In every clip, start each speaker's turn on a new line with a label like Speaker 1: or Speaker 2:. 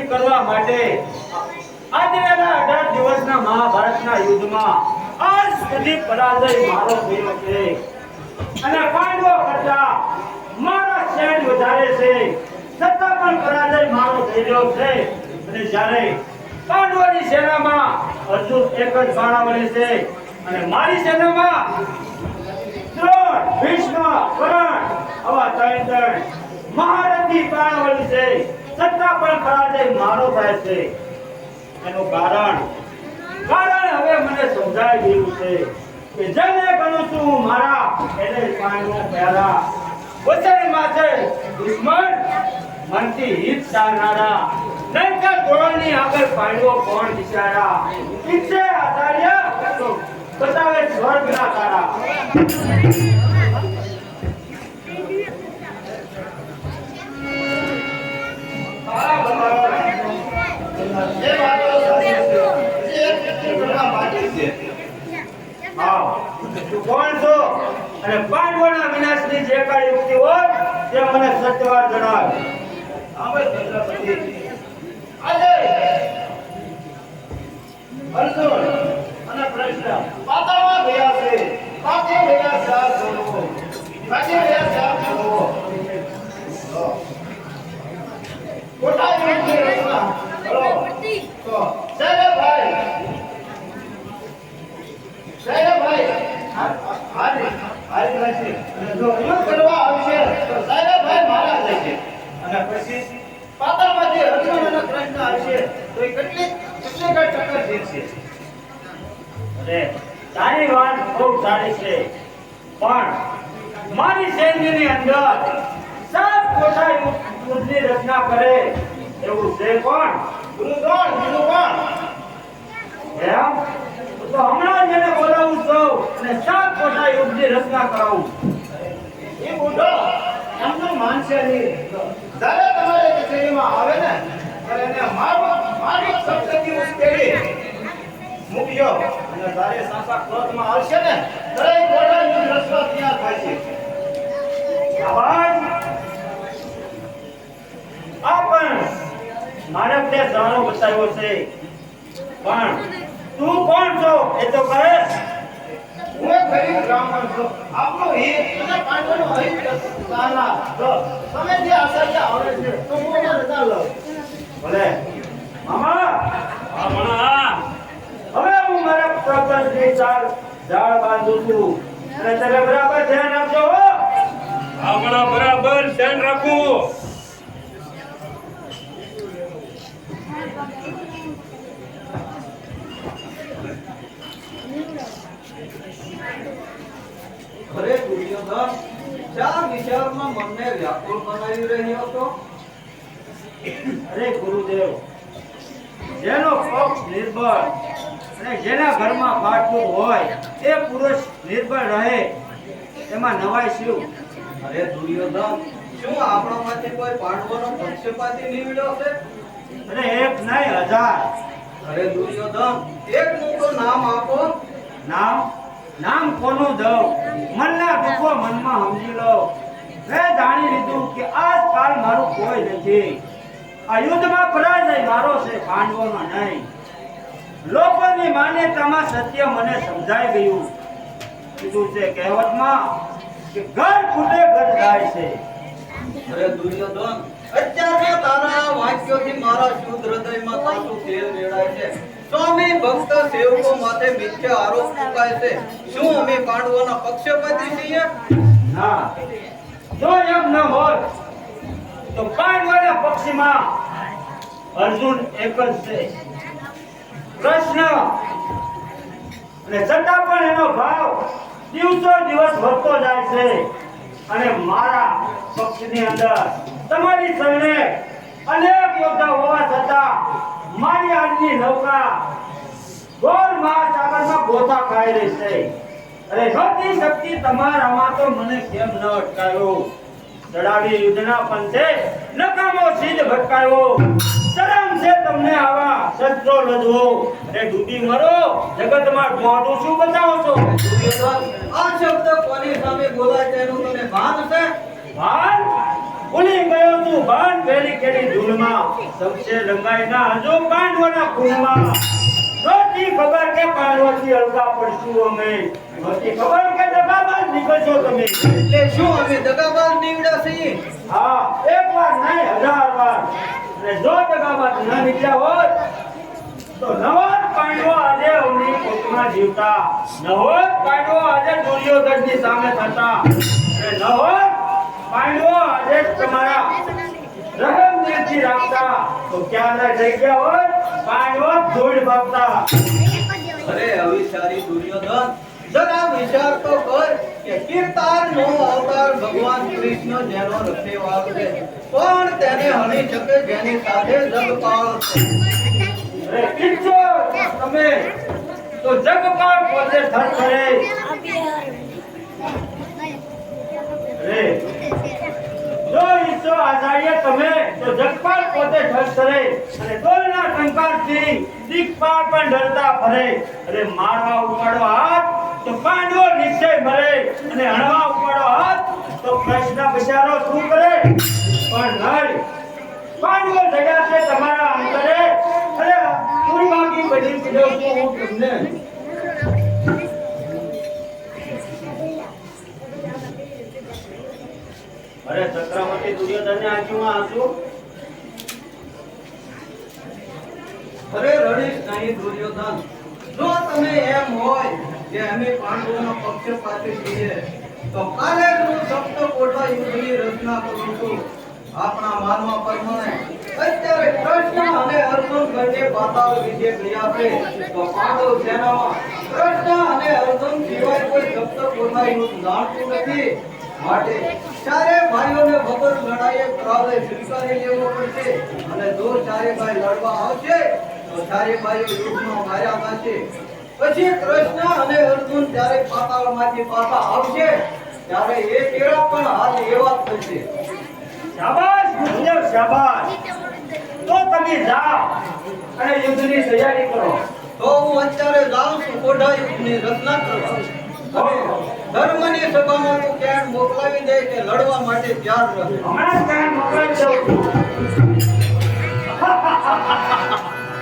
Speaker 1: કરવા માટે આજના 18 દિવસના મહાભારતના યુદ્ધમાં આજ સુધી પરાજય મારો થયો છે અને પાંડવો કરતા મારા સૈન્ય વધારે છે છતાં પણ પરાજય મારો થયો છે અને જ્યારે પાંડવોની સેનામાં અર્જુન એક જ બાણાવલી છે અને મારી સેનામાં દ્રોણ ભીષ્મ કર્ણ આવા ત્રણ મહારથી બાણાવલી છે છતાં પણ પરાજય મારો થાય છે એનું કારણ હવે મને સમજાઈ ગયું છે કે જેને ગણું છું મારા એને પાંડવો પ્યારા વચનમાં છે દુશ્મન મનથી હિત સારનારા નંતર ગોળની આગળ પાંડવો કોણ બિચારા ઈચ્છે આચાર્ય તો બતાવે સ્વર્ગના તારા કોણ છો અને પાંડવોના વિનાશની જે કઈ યુક્તિ હોય તે મને સત્યવાર જણાવ. અર્જુન અને કૃષ્ણ પાતાળમાં ગયા છે. પાછે ગયા ચાર છોડવો. પાછે ગયા ચાર છોડવો. કોટા યુદ્ધની રચના કરો. તો સૈરભાઈ હારી રહેશે. અને જો યુદ્ધ કરવા આવશે તો સૈરભાઈ મારા રહેશે. અને પછી પાતાળમાંથી અર્જુન અને કૃષ્ણ આવશે તો એ કેટલી ટક્કર જીતશે. અરે તારી વાત બહુ સારી છે, પણ મારી સૈન્યની અંદર સાત કોઠા યુદ્ધની રચના કરે એવું છે કોણ? ગુરુ કોણ? ગુરુ કોણ? એમ તો હમણાં જ એને બોલાવું છું અને સાત કોઠા યુદ્ધની રચના કરાવું. એ બુઢો એમનું માનશે નહીં. જ્યારે તમારે કચેરીમાં આવે ને ત્યારે એને મારી શબ્દથી ઉશ્કેરી મૂકજો. અને તારે સાસા ક્રોધમાં આવશે ને ત્યારે કોઠા યુદ્ધ રચના તૈયાર થાય છે. આવાજ આ પણ મારે તે જાણો બતાવ્યો છે, પણ તું કોણ છો એ તો કહે. હું એક ગરીબ બ્રાહ્મણ છું. આપણું હિત અને પાંડવોનું હિત સાના તો તમે જે આચાર્ય આવે છે તો હું એને રજા લઉં. ભલે મામા હવે હું મારા પ્રપંચની ચાર ઝાડ બાંધું છું અને તમે બરાબર ધ્યાન આપજો હો.
Speaker 2: હમણાં બરાબર ધ્યાન રાખવું.
Speaker 3: અરે દુર્યોધન, શા વિચારમાં મનને વ્યાકુળ બનાવી રહ્યો હતો?
Speaker 1: અરે ગુરુદેવ, જેનો પક્ષ નિર્બળ અને જેના ઘરમાં પાટલું હોય એ પુરુષ નિર્બળ રહે એમાં નવાઈ શું?
Speaker 3: અરે દુર્યોધન, શું આપણામાંથી કોઈ પાંડવોનો પક્ષપાતી નીવડ્યો છે?
Speaker 1: અરે એક નહીં, હજાર.
Speaker 3: અરે દુર્યોધન, એકનું તો નામ આપો.
Speaker 1: નામ કોનું દઉં? મનના દુઃખો મનમાં સમજી લો. મેં જાણી લીધું કે આજકાલ મારું કોઈ નથી. આ યુદ્ધમાં પરાજય મારો છે, પાંડવોનો નહીં. લોકોની માન્યતામાં સત્ય મને સમજાઈ ગયું. કીધું છે કહેવતમાં કે ઘર ફૂટે ઘર જાય છે.
Speaker 3: અરે દુર્યોધન, અત્યારે તારા વાક્યોથી મારા શુદ્ધ હૃદયમાં સાચું તેલ રેડાય છે. સ્વામી ભક્ત સેવકો માથે મિથ્યા આરોપ મુકાય છે. શું અમે પાંડવોના પક્ષપાતી છીએ?
Speaker 1: ના, જો એમ ન હોત તો પાંડવોના પક્ષમાં અર્જુન એક જ છે, કૃષ્ણ. અને છતાં પણ એનો ભાવ દિવસો દિવસ વધતો જાય છે. અને મારા પક્ષની અંદર તમારી સૈન્ય અનેક યોદ્ધા હોવા છતાં મારી આજની નૌકા ગોળ મહાસાગરમાં ગોતા ખાઈ રહી છે. અરે સૌથી શક્તિ તમારામાં તો મને કેમ ન અટકાયો? ચડાવી યુદ્ધના પંથે નકામો સિદ્ધ ભટકાયો. શરમ છે તમને આવા શસ્ત્રો લજવો. અરે ડૂબી મરો, જગતમાં મોઢું શું બતાવો છો?
Speaker 3: દુર્યોધન, આ શબ્દ કોની સામે બોલાય છે એનું તને ભાન છે?
Speaker 1: ભાન ભૂલી ગયો તું. ભાન ફેરી કેરી ધૂળમાં સૌસે રંગાઈ ના હજુ પાંડવોના ખૂનમાં. નહોતી ખબર કે પાંડવોથી અલગા પડશું અમે. નહોતી ખબર કે દગાબાજ નીકળશો તમે.
Speaker 3: એટલે શું અમે દગાબાજ નીવડ્યા છીએ?
Speaker 1: હા, એક વાર નહીં, હજાર વાર. અને જો દગાબાજ ન નીકળ્યા હોત તો નવોત પાંડવો આજે અવની કોટમાં જીવતા. નવોત પાંડવો આજે દુર્યોધનની સામે થતા. અને નવોત પાંડવો આજે તમારા રહમ દિલથી રાખતા તો ક્યાં થઈ ગયા હોત પાંડવો ધૂળ ભાગતા.
Speaker 3: અરે અવિચારી દુર્યોધન, જરા વિચાર તો કર કે કીર્તારનો અવતાર ભગવાન કૃષ્ણ જેનો રખેવાળ છે, કોણ તેને હણી શકે જેની સાથે જગપાળ છે?
Speaker 1: અરે કિચ્છો તમે તો જગપાળ પોતે થરથરે. અરે જો ઈસો આચાર્ય તમે તો જગપાલ પોતે થરથરે અને ડોલના ટંકારથી દિક્પાલ પણ ડરતા ફરે. અરે મારવા ઉપાડો હાથ તો પાંડવો નિશ્ચય મરે અને હણવા ઉપાડો હાથ તો કૃષ્ણ બિચારો શું કરે? પણ નહીં, પાંડવો જગ્યા છે તમારા અંતરે અરે પૂર્વાગી બધી કીધો હું તમને અરે ચક્રવર્તી દુર્યોધનને આંખમાં આંસુ
Speaker 3: અરે રડીશ નહીં દુર્યોધન, જો તમે એમ હોય કે અમે પાંડવોના પક્ષપાતી છીએ તો કાલે જ હું સપ્તકોટલા યુદ્ધની રચના કરું છું. આપણા માનવા પ્રમાણે અત્યારે કૃષ્ણ અને અર્જુન બંને પાતાળ વિજય ગયા છે તો પાંડવ સેનામાં કૃષ્ણ અને અર્જુન સિવાય કોઈ સપ્તકોટલા યુદ્ધ જાણતું નથી. માટે ચારે ભાઈઓને વગર લડાઈએ પરાજય સ્વીકારી લેવો પડશે અને જો ચારે ભાઈ લડવા આવશે તો ચારે ભાઈઓ યુદ્ધમાં માર્યા જશે. પછી કૃષ્ણ અને અર્જુન જ્યારે પાતાળમાંથી પાછા આવશે ત્યારે એ કેળા પણ હાલ એવા જ થશે.
Speaker 1: શાબાશ ગુરુદેવ શાબાશ. તો તમે જાઓ અને યુદ્ધની તૈયારી કરો.
Speaker 3: તો હું અત્યારે જાઉં છું કોઢા યુદ્ધની રચના કરવા. હવે ધર્મની સભામાં તું ક્યાં મોકલાવી દે કે લડવા માટે તૈયાર રહે.
Speaker 1: હમણાં ત્યાં મોકલાવી દઉં છું.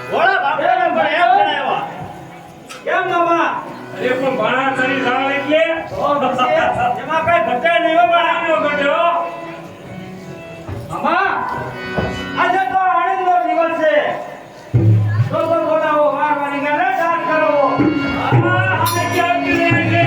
Speaker 1: ભોળા બાપરાને પણ એમ જણાવ્યા. કેમ મામા?
Speaker 2: અરે પણ ભાણા તારી જાણ એટલે
Speaker 1: એમાં કઈ ઘટે નહીં હો બાળા.
Speaker 2: આનો ગઢ્યો.
Speaker 1: મામા આજે તો આનંદનો દિવસ છે. તો બોલાવો મારવાની ગાને દાન કરો.
Speaker 2: અમે ક્યાં પીએ છે?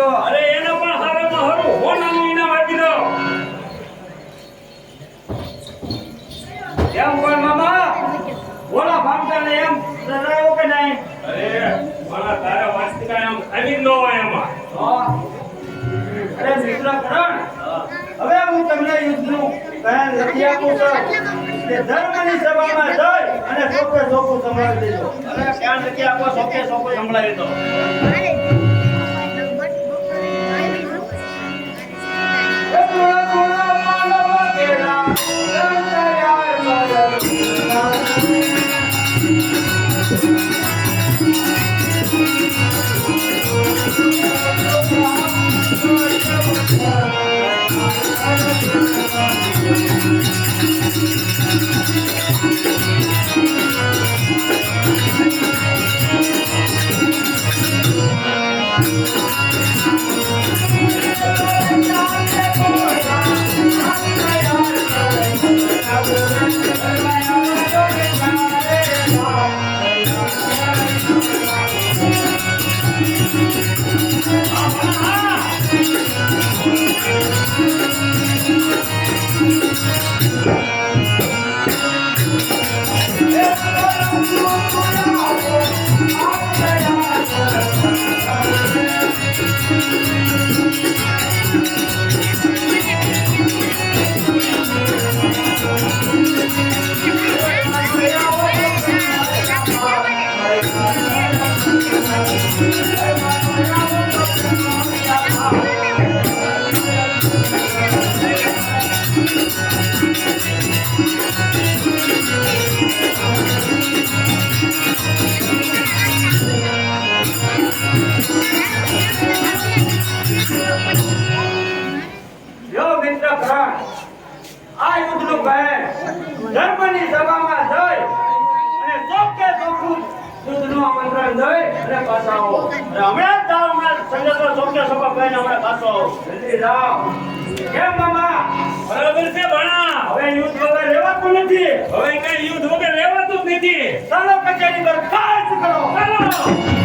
Speaker 1: અરે એનો પણ હારામાં હારું હોનાનું ઇનામ આપી દો. કેમ પણ મામા ભોળા ભામટાને એમ ડરાયો કે નહીં?
Speaker 2: અરે મારા તારા વાસ્તિકા એમ ખાલી ન હોય એમાં.
Speaker 1: અરે મિત્ર કરણ, હવે હું તમને યુદ્ધનું જ્ઞાન લખી આપું છું કે ધર્મની સભામાં જઈ અને સોપે સોપું સંભળાવી દેજો. અરે જ્ઞાન લખી આપો, સોપે સોપું સંભળાવી દો. ધર્મની સભામાં જઈ અને ચોખ્ખે ચોખ્ખું યુદ્ધનું આમંત્રણ દઈ અને પાછા આવો. અને હમણાં જ જાઓ, હમણાં સંજોગો ચોક્કસ સભા કરીને હમણાં પાછો આવો. જલ્દી જાઓ. કેમ મામા?
Speaker 2: બરાબર છે ભણા.
Speaker 1: હવે યુદ્ધ વગર રહેવાતું નથી.
Speaker 2: હવે કઈ યુદ્ધ વગર રહેવાતું જ નથી.
Speaker 1: ચાલો કચેરી પર કાજ કરો.
Speaker 2: ચાલો.